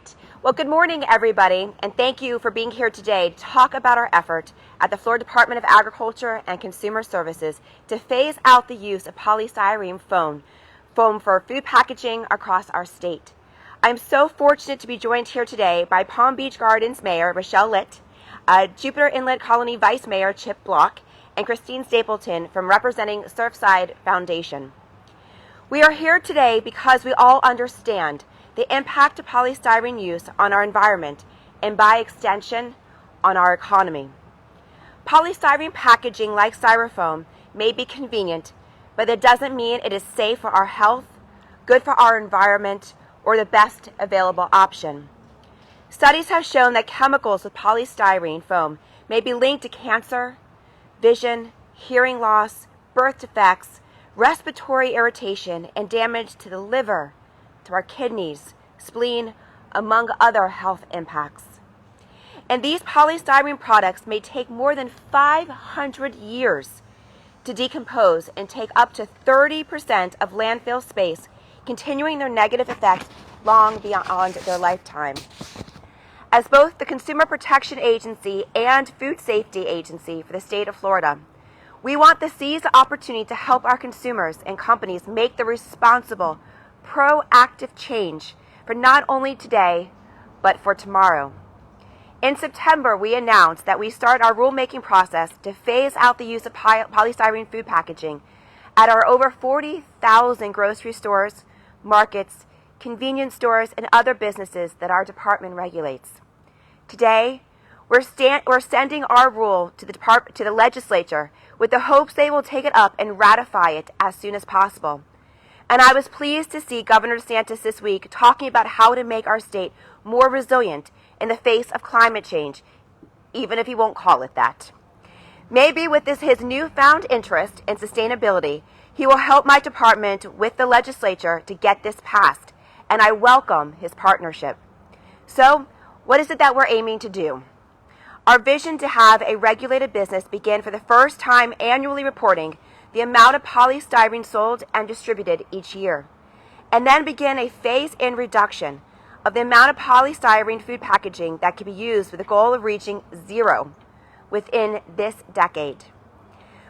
right. Well, good morning, everybody, and thank you for being here today to talk about our effort at the Florida Department of Agriculture and Consumer Services to phase out the use of polystyrene foam for food packaging across our state. I'm so fortunate to be joined here today by Palm Beach Gardens Mayor Rachael Litt, Jupiter Inlet Colony Vice Mayor Chip Block, and Christine Stapleton from representing Surfrider Foundation. We are here today because we all understand the impact of polystyrene use on our environment and, by extension, on our economy. Polystyrene packaging, like styrofoam, may be convenient, but it doesn't mean it is safe for our health, good for our environment, or the best available option. Studies have shown that chemicals with polystyrene foam may be linked to cancer, vision, hearing loss, birth defects, respiratory irritation, and damage to the liver, to our kidneys, spleen, among other health impacts. And these polystyrene products may take more than 500 years to decompose and take up to 30% of landfill space, continuing their negative effects long beyond their lifetime. As both the Consumer Protection Agency and Food Safety Agency for the state of Florida, we want to seize the opportunity to help our consumers and companies make the responsible, proactive change for not only today, but for tomorrow. In September, we announced that we start our rulemaking process to phase out the use of polystyrene food packaging at our over 40,000 grocery stores, markets, convenience stores, and other businesses that our department regulates. Today, we're sending our rule to the legislature with the hopes they will take it up and ratify it as soon as possible. And I was pleased to see Governor DeSantis this week talking about how to make our state more resilient in the face of climate change, even if he won't call it that. Maybe with his newfound interest in sustainability, he will help my department with the legislature to get this passed, and I welcome his partnership. So, what is it that we're aiming to do? Our vision to have a regulated business begin for the first time annually reporting the amount of polystyrene sold and distributed each year, and then begin a phase-in reduction of the amount of polystyrene food packaging that can be used with the goal of reaching zero within this decade.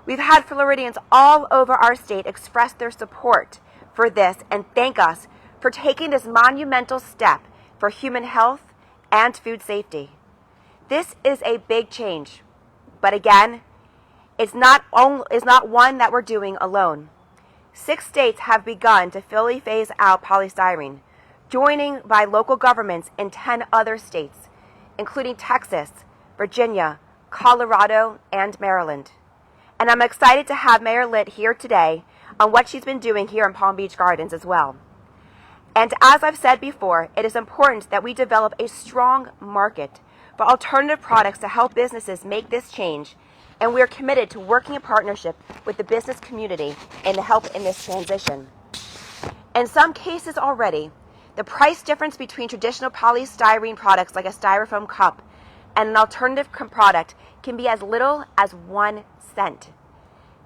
We've had Floridians all over our state express their support for this and thank us for taking this monumental step for human health and food safety. This is a big change, but again, it's not one that we're doing alone. 6 states have begun to fully phase out polystyrene, joining by local governments in 10 other states, including Texas, Virginia, Colorado, and Maryland. And I'm excited to have Mayor Litt here today on what she's been doing here in Palm Beach Gardens as well. And as I've said before, it is important that we develop a strong market for alternative products to help businesses make this change, and we are committed to working in partnership with the business community and to help in this transition. In some cases already, the price difference between traditional polystyrene products like a styrofoam cup and an alternative product can be as little as 1 cent.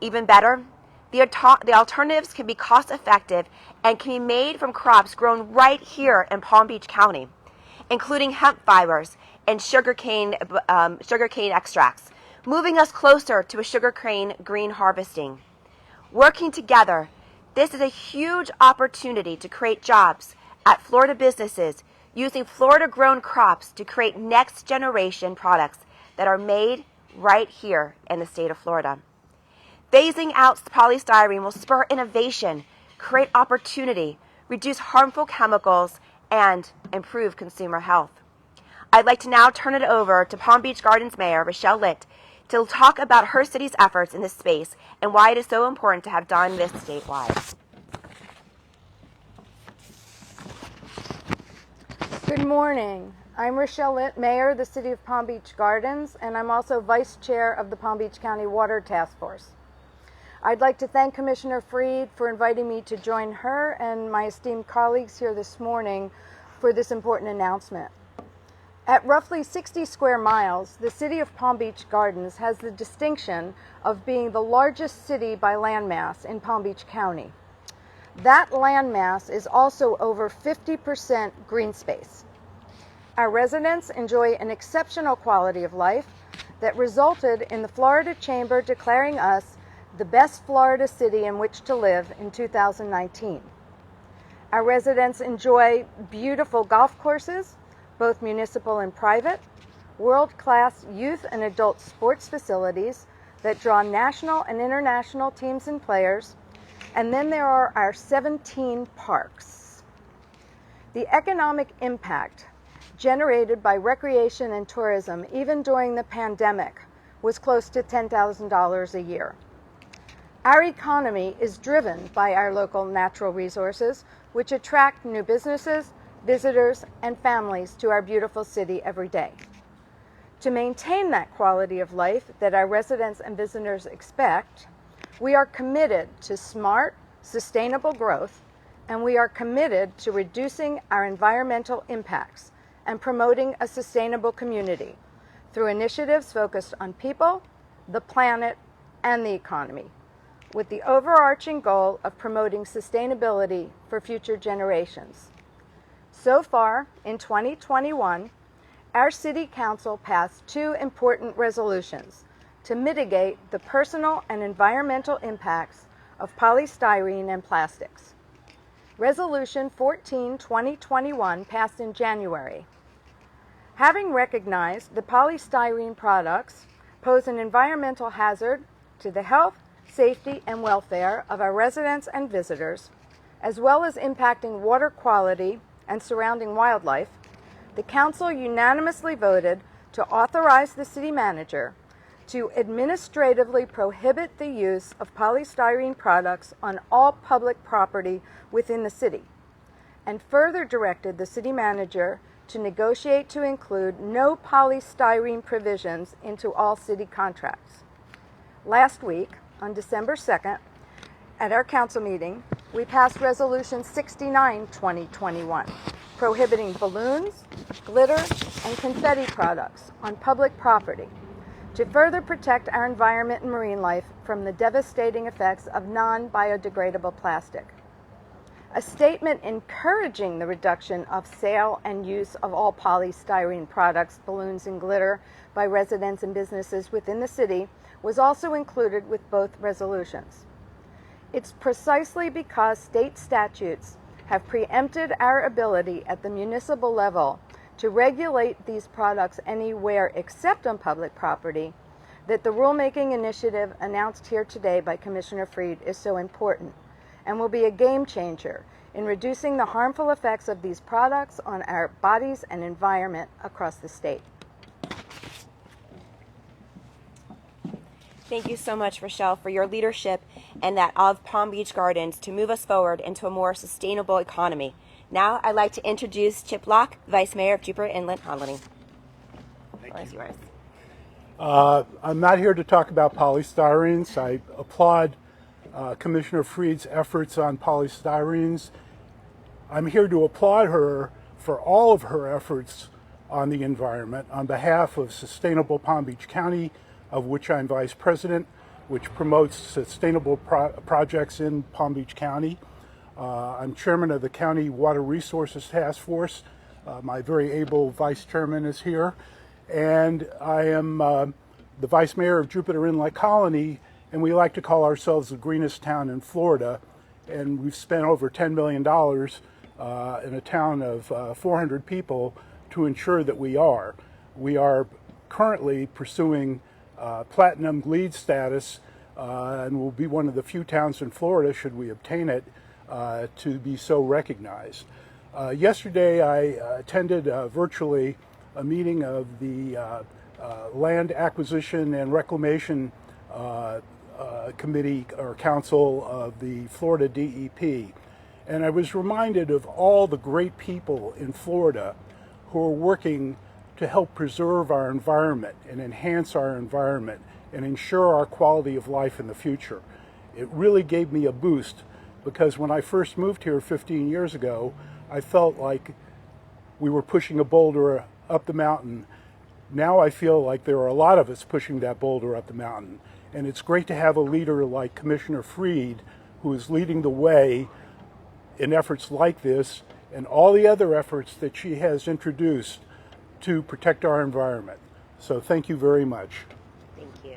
Even better, the alternatives can be cost-effective and can be made from crops grown right here in Palm Beach County, including hemp fibers and sugarcane extracts, moving us closer to a sugarcane green harvesting. Working together, this is a huge opportunity to create jobs at Florida businesses using Florida-grown crops to create next-generation products that are made right here in the state of Florida. Phasing out polystyrene will spur innovation, create opportunity, reduce harmful chemicals, and improve consumer health. I'd like to now turn it over to Palm Beach Gardens Mayor Rachael Litt to talk about her city's efforts in this space and why it is so important to have done this statewide. Good morning. I'm Rachael Litt, Mayor of the City of Palm Beach Gardens, and I'm also Vice Chair of the Palm Beach County Water Task Force. I'd like to thank Commissioner Fried for inviting me to join her and my esteemed colleagues here this morning for this important announcement. At roughly 60 square miles, the City of Palm Beach Gardens has the distinction of being the largest city by landmass in Palm Beach County. That landmass is also over 50% green space. Our residents enjoy an exceptional quality of life that resulted in the Florida Chamber declaring us the best Florida city in which to live in 2019. Our residents enjoy beautiful golf courses, both municipal and private, world-class youth and adult sports facilities that draw national and international teams and players, and then there are our 17 parks. The economic impact generated by recreation and tourism, even during the pandemic, was close to $10,000 a year. Our economy is driven by our local natural resources, which attract new businesses, visitors, and families to our beautiful city every day. To maintain that quality of life that our residents and visitors expect, we are committed to smart, sustainable growth, and we are committed to reducing our environmental impacts and promoting a sustainable community through initiatives focused on people, the planet, and the economy, with the overarching goal of promoting sustainability for future generations. So far, in 2021, our City Council passed 2 important resolutions to mitigate the personal and environmental impacts of polystyrene and plastics. Resolution 14-2021 passed in January. Having recognized the polystyrene products pose an environmental hazard to the health, safety, and welfare of our residents and visitors, as well as impacting water quality and surrounding wildlife, the Council unanimously voted to authorize the City Manager to administratively prohibit the use of polystyrene products on all public property within the city, and further directed the City Manager to negotiate to include no polystyrene provisions into all city contracts. Last week, on December 2nd, at our council meeting, we passed Resolution 69-2021, prohibiting balloons, glitter, and confetti products on public property to further protect our environment and marine life from the devastating effects of non-biodegradable plastic. A statement encouraging the reduction of sale and use of all polystyrene products, balloons, and glitter by residents and businesses within the city was also included with both resolutions. It's precisely because state statutes have preempted our ability at the municipal level to regulate these products anywhere except on public property that the rulemaking initiative announced here today by Commissioner Fried is so important and will be a game changer in reducing the harmful effects of these products on our bodies and environment across the state. Thank you so much, Rachael, for your leadership and that of Palm Beach Gardens to move us forward into a more sustainable economy. Now I'd like to introduce Chip Locke, Vice Mayor of Jupiter Inlet Colony. Thank you. I'm not here to talk about polystyrenes. I applaud Commissioner Fried's efforts on polystyrenes. I'm here to applaud her for all of her efforts on the environment on behalf of Sustainable Palm Beach County, of which I'm Vice President, which promotes sustainable projects in Palm Beach County. I'm Chairman of the County Water Resources Task Force. My very able Vice Chairman is here. And I am the Vice Mayor of Jupiter Inlet Colony, and we like to call ourselves the greenest town in Florida. And we've spent over $10 million in a town of 400 people to ensure that we are. We are currently pursuing platinum LEED status and will be one of the few towns in Florida, should we obtain it, to be so recognized. Yesterday I attended virtually a meeting of the Land Acquisition and Reclamation Committee or Council of the Florida DEP, and I was reminded of all the great people in Florida who are working to help preserve our environment and enhance our environment and ensure our quality of life in the future. It really gave me a boost, because when I first moved here 15 years ago, I felt like we were pushing a boulder up the mountain. Now I feel like there are a lot of us pushing that boulder up the mountain. And it's great to have a leader like Commissioner Fried, who is leading the way in efforts like this and all the other efforts that she has introduced to protect our environment. So thank you very much. Thank you.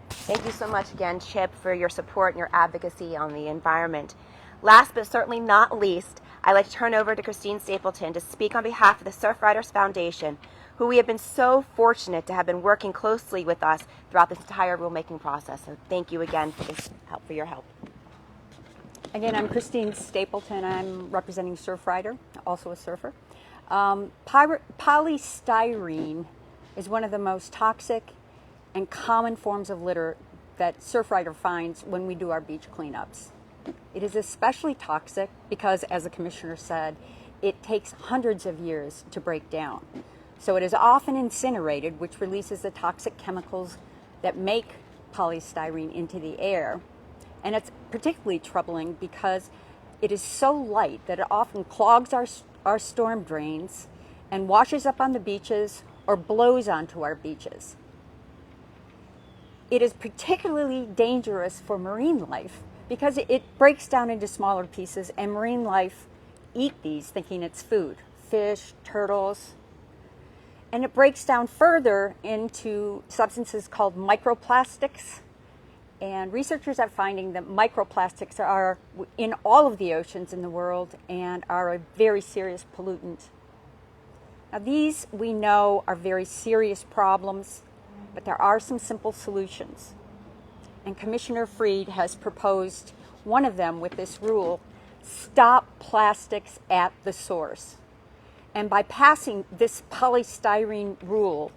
Thank you so much again, Chip, for your support and your advocacy on the environment. Last but certainly not least, I'd like to turn over to Christine Stapleton to speak on behalf of the Surfrider Foundation, who we have been so fortunate to have been working closely with us throughout this entire rulemaking process. So thank you again for your help. Again, I'm Christine Stapleton. I'm representing Surfrider, also a surfer. Polystyrene is one of the most toxic and common forms of litter that Surfrider finds when we do our beach cleanups. It is especially toxic because, as the commissioner said, it takes hundreds of years to break down. So it is often incinerated, which releases the toxic chemicals that make polystyrene into the air. And it's particularly troubling because it is so light that it often clogs our storm drains and washes up on the beaches or blows onto our beaches. It is particularly dangerous for marine life because it breaks down into smaller pieces, and marine life eat these thinking it's food, fish, turtles. And it breaks down further into substances called microplastics. And researchers are finding that microplastics are in all of the oceans in the world and are a very serious pollutant. Now, these we know are very serious problems, but there are some simple solutions. And Commissioner Fried has proposed one of them with this rule: stop plastics at the source. And by passing this polystyrene rule,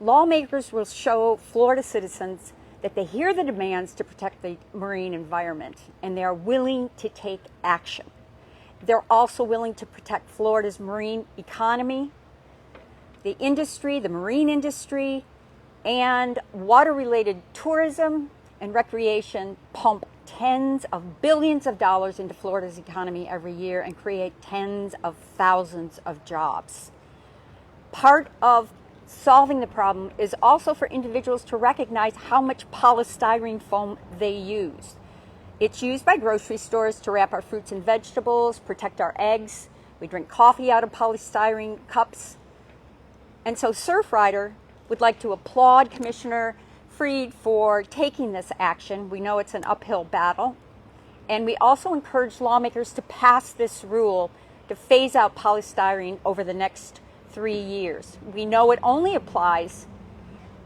lawmakers will show Florida citizens that they hear the demands to protect the marine environment and they are willing to take action. They're also willing to protect Florida's marine economy, the industry, the marine industry, and water-related tourism and recreation pump tens of billions of dollars into Florida's economy every year and create tens of thousands of jobs. Part of solving the problem is also for individuals to recognize how much polystyrene foam they use. It's used by grocery stores to wrap our fruits and vegetables, protect our eggs. We drink coffee out of polystyrene cups. And so Surfrider would like to applaud Commissioner Fried for taking this action. We know it's an uphill battle. And we also encourage lawmakers to pass this rule to phase out polystyrene over the next 3 years. We know it only applies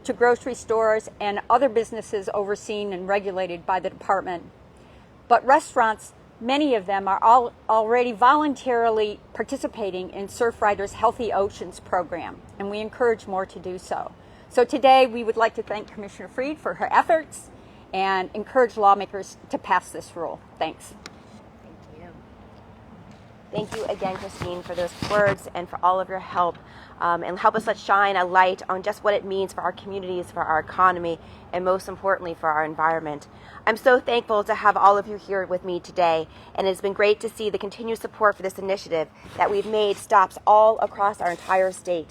to grocery stores and other businesses overseen and regulated by the department. But restaurants, many of them are already voluntarily participating in Surfrider's Healthy Oceans program, and we encourage more to do so. So today we would like to thank Commissioner Fried for her efforts and encourage lawmakers to pass this rule. Thanks. Thank you again, Christine, for those words and for all of your help. And help us shine a light on just what it means for our communities, for our economy, and most importantly, for our environment. I'm so thankful to have all of you here with me today, and it's been great to see the continued support for this initiative that we've made stops all across our entire state.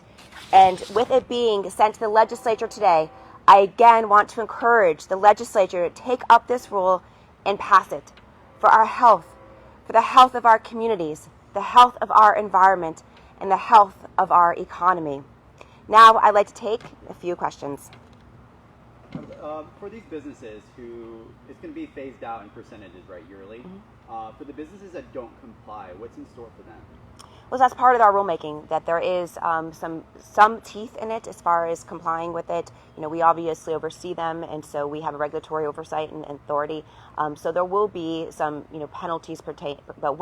And with it being sent to the legislature today, I again want to encourage the legislature to take up this rule and pass it for our health, for the health of our communities, the health of our environment, and the health of our economy. Now I'd like to take a few questions. For these businesses who, it's going to be phased out in percentages, right, yearly. For the businesses that don't comply, what's in store for them? Well, that's part of our rulemaking, that there is some teeth in it as far as complying with it. You know, we obviously oversee them, and so we have a regulatory oversight and authority. So there will be some, penalties pertain. But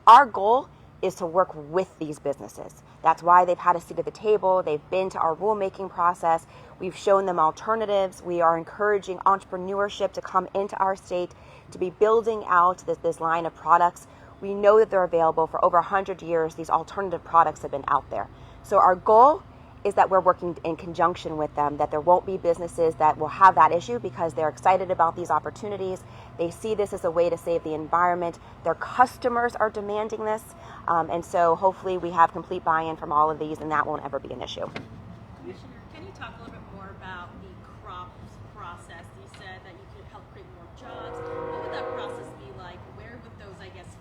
our goal is to work with these businesses. That's why they've had a seat at the table. They've been to our rulemaking process. We've shown them alternatives. We are encouraging entrepreneurship to come into our state, to be building out this line of products. We know that they're available. For over 100 years, these alternative products have been out there. So our goal is that we're working in conjunction with them, that there won't be businesses that will have that issue because they're excited about these opportunities. They see this as a way to save the environment. Their customers are demanding this. And so hopefully we have complete buy-in from all of these, and that won't ever be an issue. Commissioner, can you talk a little bit more about the crops process? You said that you could help create more jobs. What would that process be like? Where would those,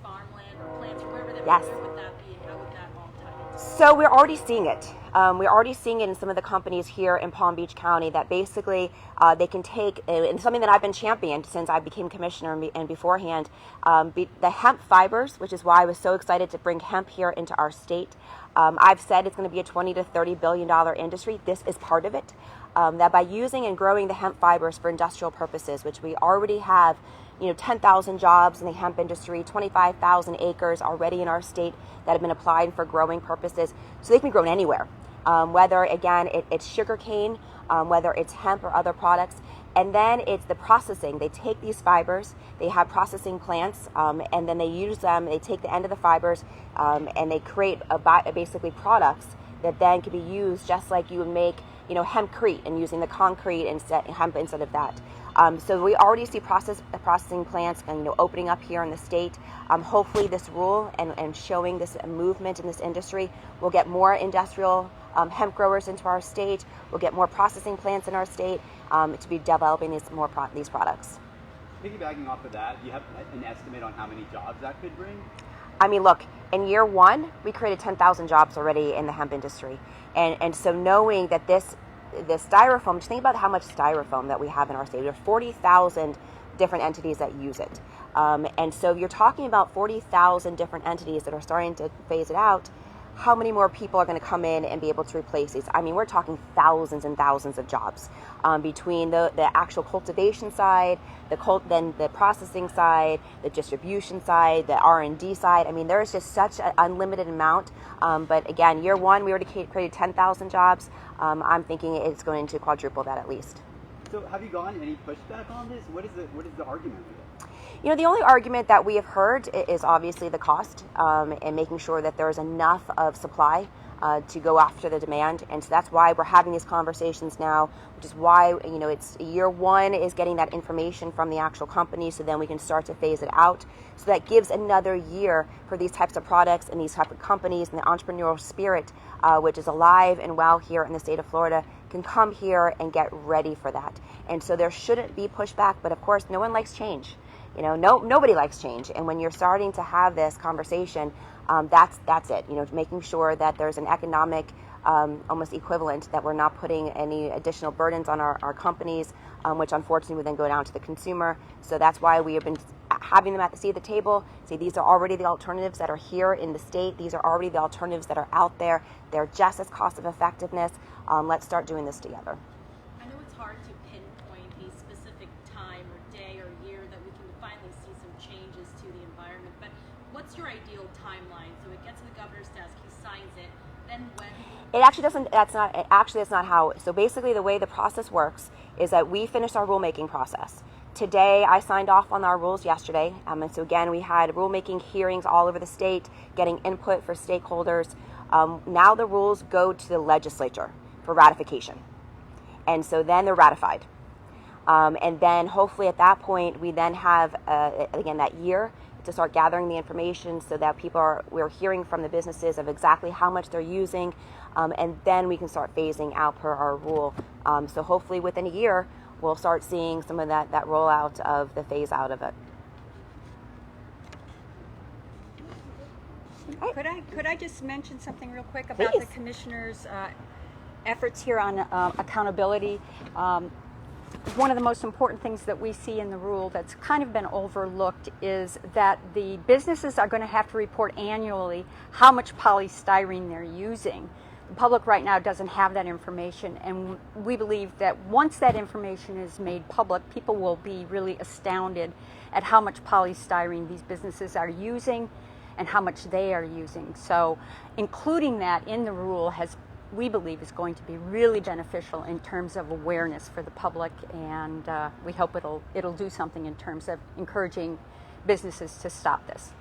farmland or plants, or wherever they Yes. where would that be, and how would that all tie So we're already seeing it. We're already seeing it in some of the companies here in Palm Beach County that basically they can take, and something that I've been championed since I became commissioner and beforehand, the hemp fibers, which is why I was so excited to bring hemp here into our state. I've said it's going to be a $20 to $30 billion industry. This is part of it. That by using and growing the hemp fibers for industrial purposes, which we already have, 10,000 jobs in the hemp industry, 25,000 acres already in our state that have been applied for growing purposes. So they can be grown anywhere, whether, again, it's sugar cane, whether it's hemp or other products. And then it's the processing. They take these fibers, they have processing plants, and then they use them, they take the end of the fibers, and they create basically products that then can be used just like you would make hempcrete and using the concrete hemp instead of that. So we already see processing plants opening up here in the state. Hopefully this rule and showing this movement in this industry will get more industrial hemp growers into our state. We'll get more processing plants in our state to be developing these products. Piggybacking off of that, do you have an estimate on how many jobs that could bring? I mean, look, in year one, we created 10,000 jobs already in the hemp industry. And so knowing that the styrofoam, just think about how much styrofoam that we have in our state. We have 40,000 different entities that use it. And so if you're talking about 40,000 different entities that are starting to phase it out, how many more people are going to come in and be able to replace these? I mean, we're talking thousands and thousands of jobs between the actual cultivation side, then the processing side, the distribution side, the R&D side. I mean, there is just such an unlimited amount. But again, year one, we already created 10,000 jobs. I'm thinking it's going to quadruple that at least. So have you gotten any pushback on this? What is the argument with it? The only argument that we have heard is obviously the cost and making sure that there is enough of supply to go after the demand. And so that's why we're having these conversations now, which is why, it's year one is getting that information from the actual company so then we can start to phase it out. So that gives another year for these types of products and these type of companies and the entrepreneurial spirit, which is alive and well here in the state of Florida, can come here and get ready for that. And so there shouldn't be pushback, but of course, no one likes change. Nobody likes change. And when you're starting to have this conversation, that's it. Making sure that there's an economic almost equivalent, that we're not putting any additional burdens on our companies, which unfortunately would then go down to the consumer. So that's why we have been having them at the seat of the table. See, these are already the alternatives that are here in the state. These are already the alternatives that are out there. They're just as cost of effectiveness. Let's start doing this together. I know it's hard to pinpoint a specific time or day or year that we can finally see some changes to the environment, but what's your ideal timeline? So it gets to the governor's desk, he signs it, then when? It actually doesn't, that's not how, so basically the way the process works is that we finish our rulemaking process. Today, I signed off on our rules yesterday, and so again, we had rulemaking hearings all over the state, getting input for stakeholders. Now the rules go to the legislature for ratification, and so then they're ratified. And then hopefully at that point, we then have, again, that year to start gathering the information so that we're hearing from the businesses of exactly how much they're using, and then we can start phasing out per our rule. So hopefully within a year, we'll start seeing some of that rollout of the phase out of it. Could I just mention something real quick about Please. the commissioner's efforts here on accountability? One of the most important things that we see in the rule that's kind of been overlooked is that the businesses are going to have to report annually how much polystyrene they're using. The public right now doesn't have that information, and we believe that once that information is made public, people will be really astounded at how much polystyrene these businesses are using and how much they are using. So including that in the rule we believe is going to be really beneficial in terms of awareness for the public, and we hope it'll do something in terms of encouraging businesses to stop this.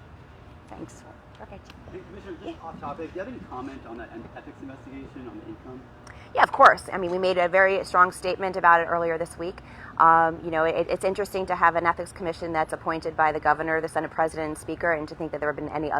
Thanks. Perfect. Hey, Commissioner, just off topic, do you have any comment on that ethics investigation on the income? Yeah, of course. I mean, we made a very strong statement about it earlier this week. It's interesting to have an ethics commission that's appointed by the governor, the Senate president, and speaker, and to think that there have been any other